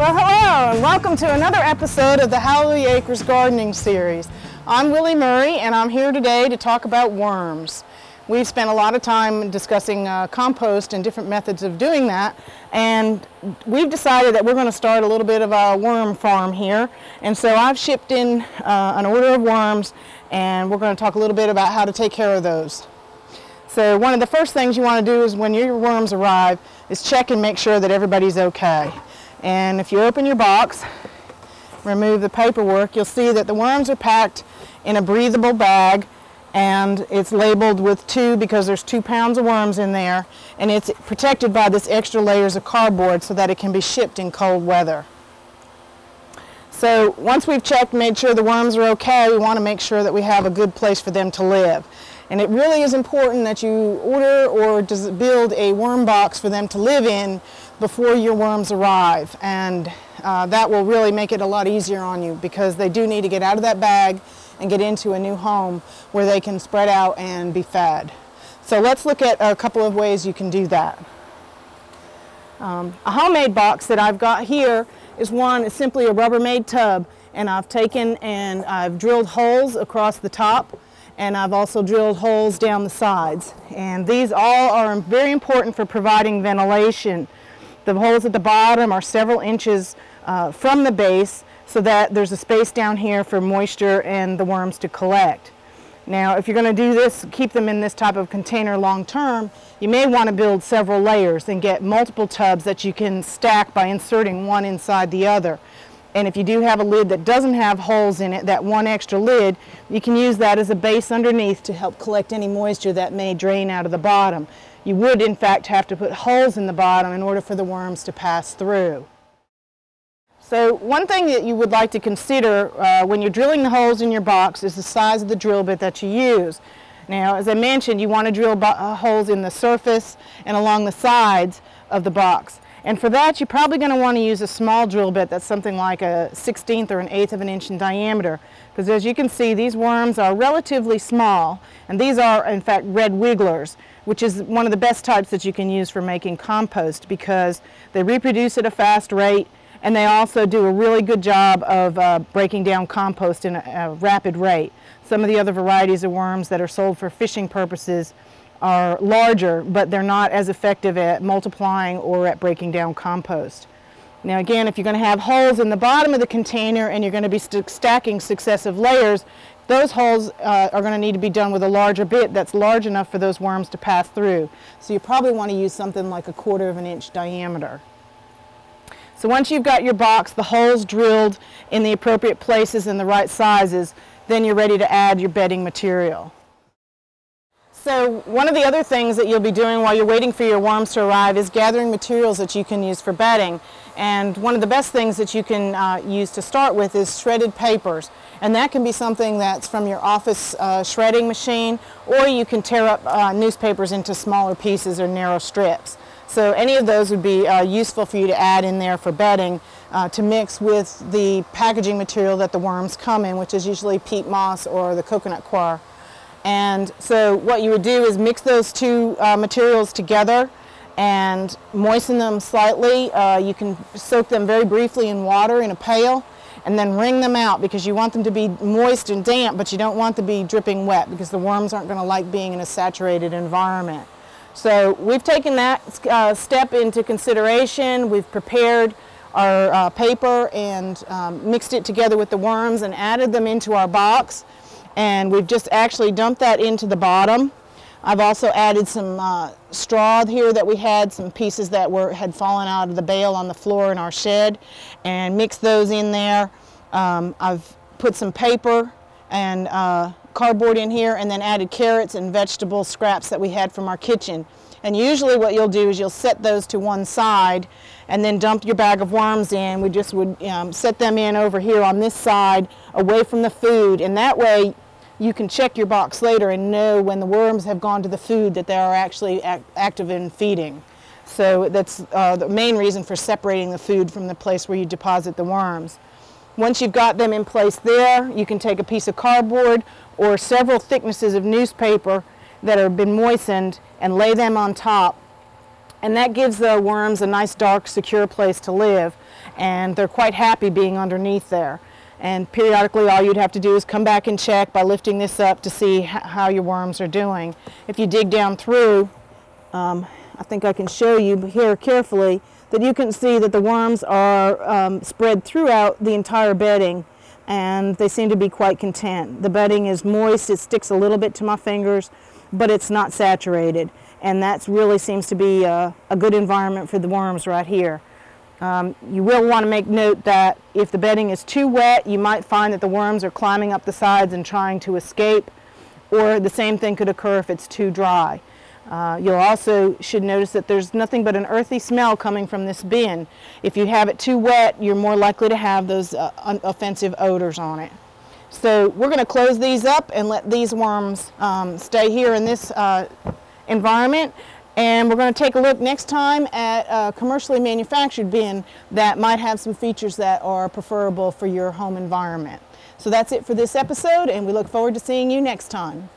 Well, hello, and welcome to another episode of the Hallelujah Acres Gardening Series. I'm Willie Murray, and I'm here today to talk about worms. We've spent a lot of time discussing compost and different methods of doing that, and we've decided that we're going to start a little bit of a worm farm here. And so I've shipped in an order of worms, and we're going to talk a little bit about how to take care of those. So one of the first things you want to do is when your worms arrive is check and make sure that everybody's okay. And if you open your box, remove the paperwork, you'll see that the worms are packed in a breathable bag, and it's labeled with 2 because there's 2 pounds of worms in there, and it's protected by this extra layers of cardboard so that it can be shipped in cold weather. So once we've checked and made sure the worms are okay, we want to make sure that we have a good place for them to live. And it really is important that you order or build a worm box for them to live in before your worms arrive, and that will really make it a lot easier on you, because they do need to get out of that bag and get into a new home where they can spread out and be fed. So let's look at a couple of ways you can do that. A homemade box that I've got here is simply a Rubbermaid tub, and I've taken and I've drilled holes across the top, and I've also drilled holes down the sides, and these all are very important for providing ventilation. The holes at the bottom are several inches from the base, so that there's a space down here for moisture and the worms to collect. Now, if you're going to do this, keep them in this type of container long term, you may want to build several layers and get multiple tubs that you can stack by inserting one inside the other. And if you do have a lid that doesn't have holes in it, that one extra lid, you can use that as a base underneath to help collect any moisture that may drain out of the bottom. You would, in fact, have to put holes in the bottom in order for the worms to pass through. So one thing that you would like to consider when you're drilling the holes in your box is the size of the drill bit that you use. Now, as I mentioned, you want to drill holes in the surface and along the sides of the box. And for that, you're probably going to want to use a small drill bit that's something like a 1/16 or an 1/8 of an inch in diameter. Because as you can see, these worms are relatively small, and these are, in fact, red wigglers, which is one of the best types that you can use for making compost, because they reproduce at a fast rate, and they also do a really good job of breaking down compost in a rapid rate. Some of the other varieties of worms that are sold for fishing purposes are larger, but they're not as effective at multiplying or at breaking down compost. Now again, if you're going to have holes in the bottom of the container and you're going to be stacking successive layers, those holes are going to need to be done with a larger bit that's large enough for those worms to pass through. So you probably want to use something like a 1/4 of an inch diameter. So once you've got your box, the holes drilled in the appropriate places and the right sizes, then you're ready to add your bedding material. So one of the other things that you'll be doing while you're waiting for your worms to arrive is gathering materials that you can use for bedding. And one of the best things that you can use to start with is shredded papers. And that can be something that's from your office shredding machine, or you can tear up newspapers into smaller pieces or narrow strips. So any of those would be useful for you to add in there for bedding to mix with the packaging material that the worms come in, which is usually peat moss or the coconut coir. And so what you would do is mix those two materials together and moisten them slightly. You can soak them very briefly in water in a pail and then wring them out, because you want them to be moist and damp, but you don't want them to be dripping wet, because the worms aren't going to like being in a saturated environment. So we've taken that step into consideration. We've prepared our paper and mixed it together with the worms and added them into our box. And we've just actually dumped that into the bottom. I've also added some straw here that we had, some pieces that had fallen out of the bale on the floor in our shed, and mixed those in there. I've put some paper and cardboard in here, and then added carrots and vegetable scraps that we had from our kitchen. And usually what you'll do is you'll set those to one side and then dump your bag of worms in. We just would set them in over here on this side away from the food, and that way you can check your box later and know when the worms have gone to the food that they are actually active in feeding. So that's the main reason for separating the food from the place where you deposit the worms. Once you've got them in place there, you can take a piece of cardboard or several thicknesses of newspaper that have been moistened and lay them on top And that gives the worms a nice, dark, secure place to live, and they're quite happy being underneath there. And periodically all you'd have to do is come back and check by lifting this up to see how your worms are doing. If you dig down through, I think I can show you here carefully that you can see that the worms are spread throughout the entire bedding, and they seem to be quite content. The bedding is moist, it sticks a little bit to my fingers, but it's not saturated. And that really seems to be a good environment for the worms right here. You will want to make note that if the bedding is too wet, you might find that the worms are climbing up the sides and trying to escape, or the same thing could occur if it's too dry. You'll also should notice that there's nothing but an earthy smell coming from this bin. If you have it too wet, you're more likely to have those offensive odors on it. So we're going to close these up and let these worms stay here in this environment, and we're going to take a look next time at a commercially manufactured bin that might have some features that are preferable for your home environment. So that's it for this episode, and we look forward to seeing you next time.